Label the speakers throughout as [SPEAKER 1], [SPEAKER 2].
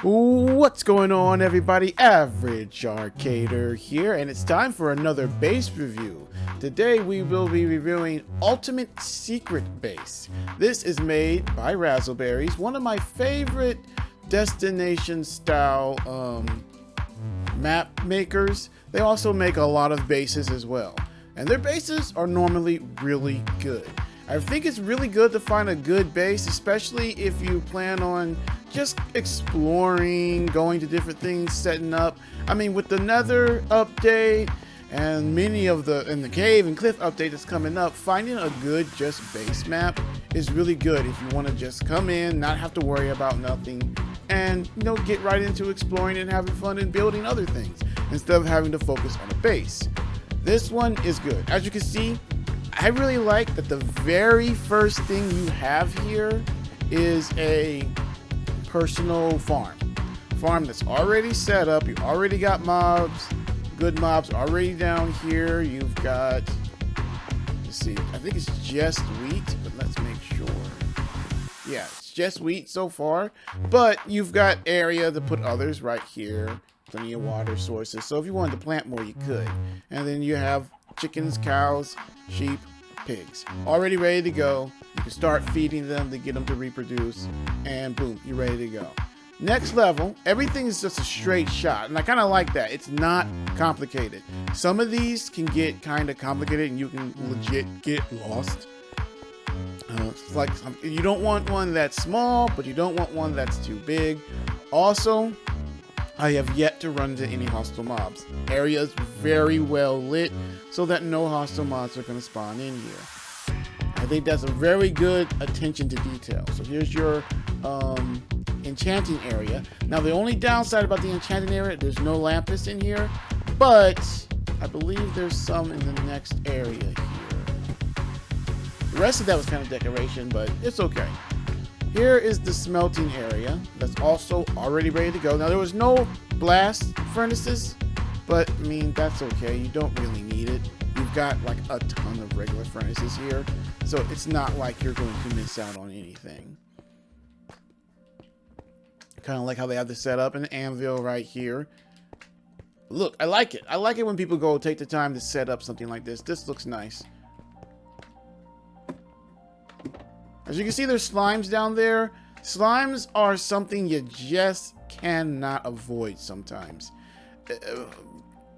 [SPEAKER 1] What's going on, everybody? Average Arcader here, and it's time for another base review. Today we will be reviewing Ultimate Secret Base. This is made by Razzleberries, one of my favorite destination style map makers. They also make a lot of bases as well, and their bases are normally really good. I think it's really good to find a good base, especially if you plan on just exploring, going to different things, setting up. I mean, with the Nether update and many of the cave and cliff update that's coming up, finding a good just base map is really good if you want to just come in, not have to worry about nothing, and get right into exploring and having fun and building other things instead of having to focus on a base. This one is good. As you can see, I really like that the very first thing you have here is a personal farm that's already set up. You already got mobs, good mobs already down here. You've got, let's see, I think it's just wheat, but let's make sure. Yeah, it's just wheat so far, but you've got area to put others right here, plenty of water sources, so if you wanted to plant more you could. And then you have chickens, cows, sheep, pigs already ready to go. You can start feeding them to get them to reproduce, and boom, you're ready to go. Next level, everything is just a straight shot, and I kind of like that. It's not complicated. Some of these can get kind of complicated and you can legit get lost. It's like you don't want one that's small, but you don't want one that's too big. Also, I have yet to run into any hostile mobs. Area is very well lit so that no hostile mobs are going to spawn in here. I think that's a very good attention to detail. So here's your enchanting area. Now the only downside about the enchanting area, there's no lamps in here, but I believe there's some in the next area here. The rest of that was kind of decoration, but it's okay. Here is the smelting area that's also already ready to go. Now there was no blast furnaces, but I mean, that's okay. You don't really need it. You've got like a ton of regular furnaces here, so it's not like you're going to miss out on anything. Kind of like how they have this set up, an anvil right here. Look, I like it. I like it when people go take the time to set up something like this. This looks nice. As you can see, there's slimes down there. Slimes are something you just cannot avoid sometimes.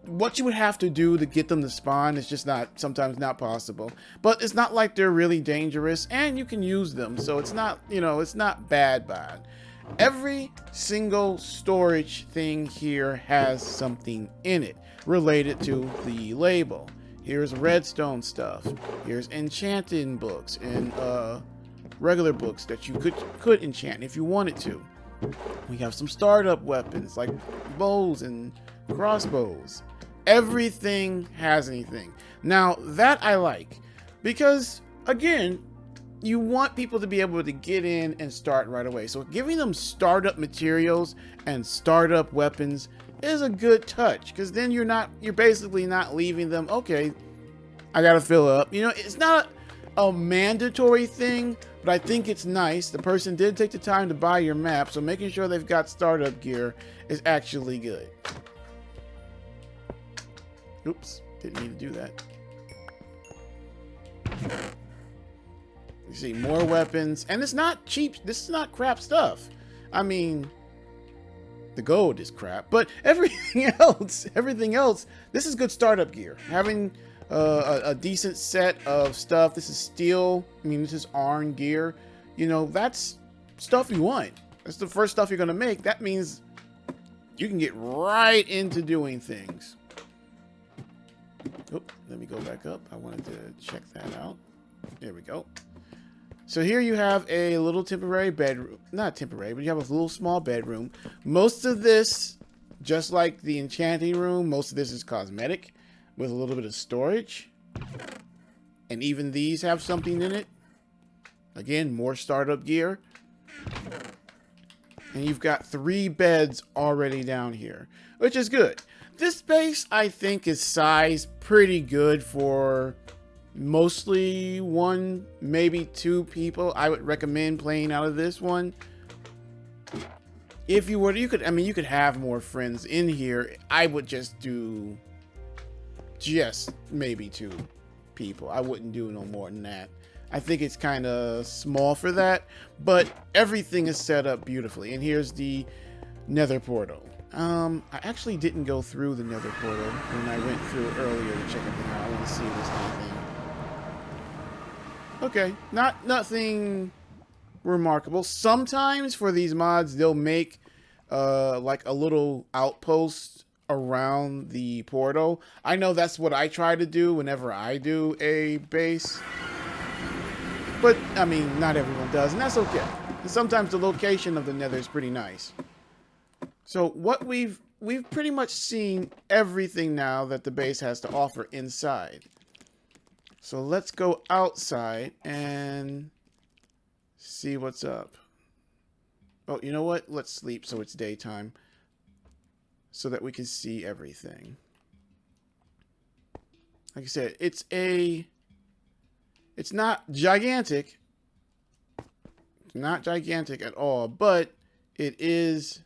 [SPEAKER 1] What you would have to do to get them to spawn is just sometimes not possible. But it's not like they're really dangerous, and you can use them, so it's not, it's not bad. Every single storage thing here has something in it related to the label. Here's redstone stuff. Here's enchanting books and regular books that you could enchant if you wanted to. We have some startup weapons like bows and crossbows. Everything has anything. Now that I like, because again, you want people to be able to get in and start right away. So giving them startup materials and startup weapons is a good touch, because then you're basically not leaving them, okay, I gotta fill up. It's not a mandatory thing, but I think it's nice. The person did take the time to buy your map, so making sure they've got startup gear is actually good. Oops, didn't mean to do that. You see more weapons, and it's not cheap. This is not crap stuff. I mean, the gold is crap, but everything else, this is good startup gear. Having a decent set of stuff. This is steel. I mean, this is iron gear. That's stuff you want. That's the first stuff you're going to make. That means you can get right into doing things. Oh, let me go back up. I wanted to check that out. There we go. So here you have a little temporary bedroom. Not temporary, but you have a little small bedroom. Most of this, just like the enchanting room, most of this is cosmetic with a little bit of storage. And even these have something in it. Again, more startup gear. And you've got 3 beds already down here, which is good. This base, I think, is sized pretty good for mostly 1, maybe 2 people. I would recommend playing out of this one. If you were, you could have more friends in here. I would just do maybe 2 people. I wouldn't do no more than that. I think it's kind of small for that, but everything is set up beautifully. And here's the Nether Portal. I actually didn't go through the Nether Portal when I went through earlier to check everything out. I want to see if there's anything. Okay, nothing remarkable. Sometimes for these mods, they'll make like a little outpost around the portal. I know that's what I try to do whenever I do a base. But, I mean, not everyone does, and that's okay. And sometimes the location of the Nether is pretty nice. So what we've pretty much seen everything now that the base has to offer inside. So let's go outside and see what's up. Oh, you know what? Let's sleep so it's daytime, so that we can see everything. Like I said, it's not gigantic. It's not gigantic at all, but it is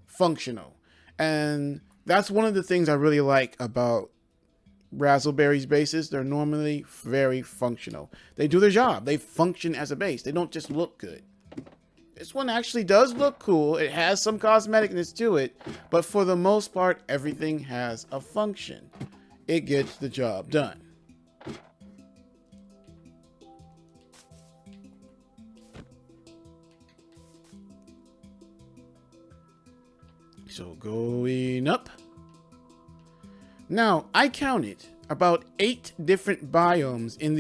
[SPEAKER 1] functional. And that's one of the things I really like about Razzleberry's bases. They're normally very functional. They do their job. They function as a base. They don't just look good. This one actually does look cool. It has some cosmeticness to it, but for the most part, everything has a function. It gets the job done. So going up. Now, I counted about 8 different biomes in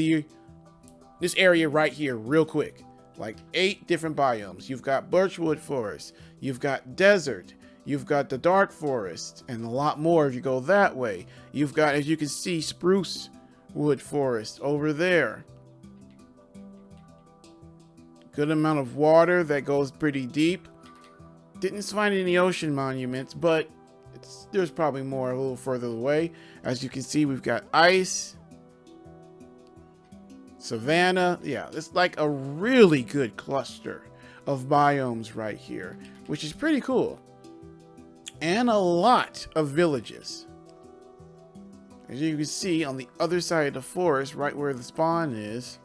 [SPEAKER 1] this area right here real quick. Like 8 different biomes. You've got birchwood forest, you've got desert, you've got the dark forest, and a lot more if you go that way. You've got, as you can see, spruce wood forest over there. Good amount of water that goes pretty deep. Didn't find any ocean monuments, but there's probably more a little further away. As you can see, we've got ice, savanna. Yeah, it's like a really good cluster of biomes right here, which is pretty cool. And a lot of villages. As you can see on the other side of the forest, right where the spawn is,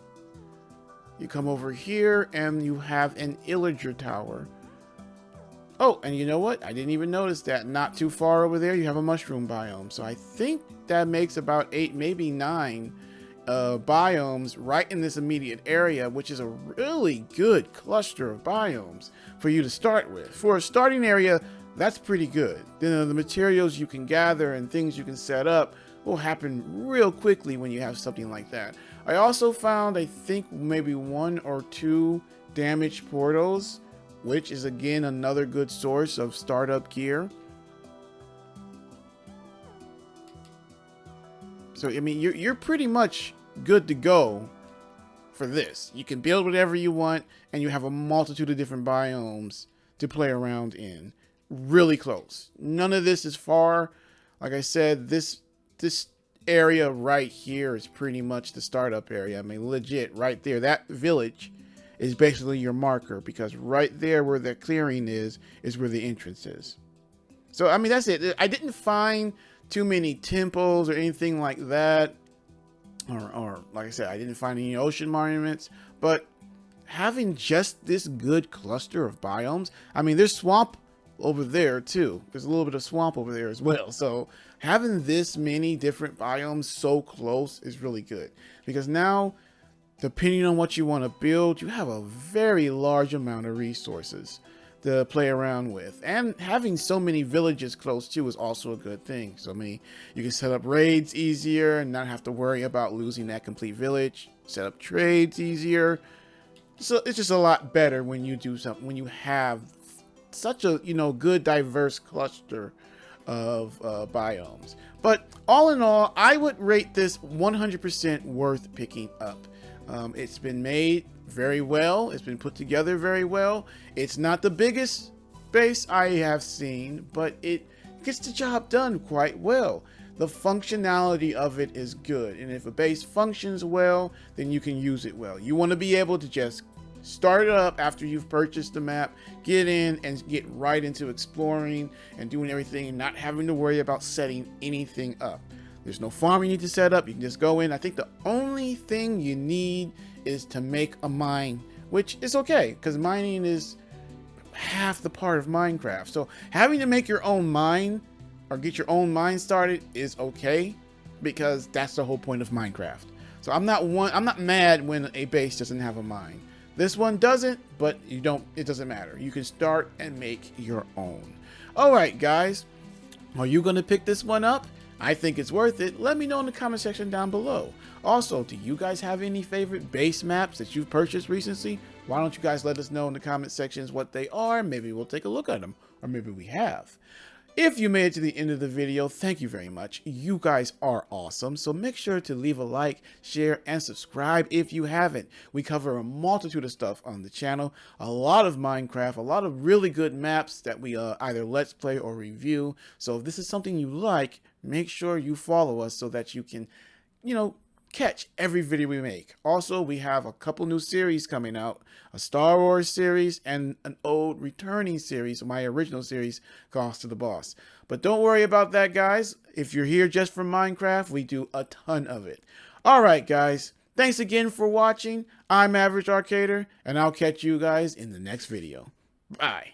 [SPEAKER 1] you come over here and you have an illager tower. Oh, and you know what? I didn't even notice that. Not too far over there, you have a mushroom biome. So I think that makes about 8, maybe 9 biomes right in this immediate area, which is a really good cluster of biomes for you to start with. For a starting area, that's pretty good. Then the materials you can gather and things you can set up will happen real quickly when you have something like that. I also found, I think, maybe 1 or 2 damaged portals, which is again another good source of startup gear. So I mean, you're pretty much good to go for this. You can build whatever you want, and you have a multitude of different biomes to play around in. Really close. None of this is far. Like I said, this area right here is pretty much the startup area. I mean, legit, right there, that village is basically your marker, because right there where the clearing is where the entrance is. So, I mean, that's it. I didn't find too many temples or anything like that. Or like I said, I didn't find any ocean monuments. But having just this good cluster of biomes, I mean, there's swamp over there too. There's a little bit of swamp over there as well. So having this many different biomes so close is really good. Because now, depending on what you want to build, you have a very large amount of resources to play around with. And having so many villages close to is also a good thing. So I mean, you can set up raids easier and not have to worry about losing that complete village. Set up trades easier. So it's just a lot better when you do something, when you have such a, you know, good diverse cluster of biomes. But all in all, I would rate this 100% worth picking up. It's been made very well. It's been put together very well. It's not the biggest base I have seen, but it gets the job done quite well. The functionality of it is good, and if a base functions well, then you can use it well. You want to be able to just start it up after you've purchased the map, get in and get right into exploring and doing everything, and not having to worry about setting anything up. There's no farm you need to set up. You can just go in. I think the only thing you need is to make a mine, which is okay because mining is half the part of Minecraft. So having to make your own mine or get your own mine started is okay, because that's the whole point of Minecraft. So I'm not mad when a base doesn't have a mine. This one doesn't, but it doesn't matter. You can start and make your own. All right, guys, are you going to pick this one up? I think it's worth it. Let me know in the comment section down below. Also, do you guys have any favorite base maps that you've purchased recently? Why don't you guys let us know in the comment sections what they are? Maybe we'll take a look at them, or maybe we have. If you made it to the end of the video, thank you very much. You guys are awesome. So make sure to leave a like, share, and subscribe if you haven't. We cover a multitude of stuff on the channel. A lot of Minecraft, a lot of really good maps that we either let's play or review. So if this is something you like, make sure you follow us so that you can, catch every video we make. Also, we have a couple new series coming out, a Star Wars series and an old returning series, my original series, Cost to the Boss. But don't worry about that, guys. If you're here just for Minecraft, we do a ton of it. All right, guys. Thanks again for watching. I'm Average Arcader, and I'll catch you guys in the next video. Bye.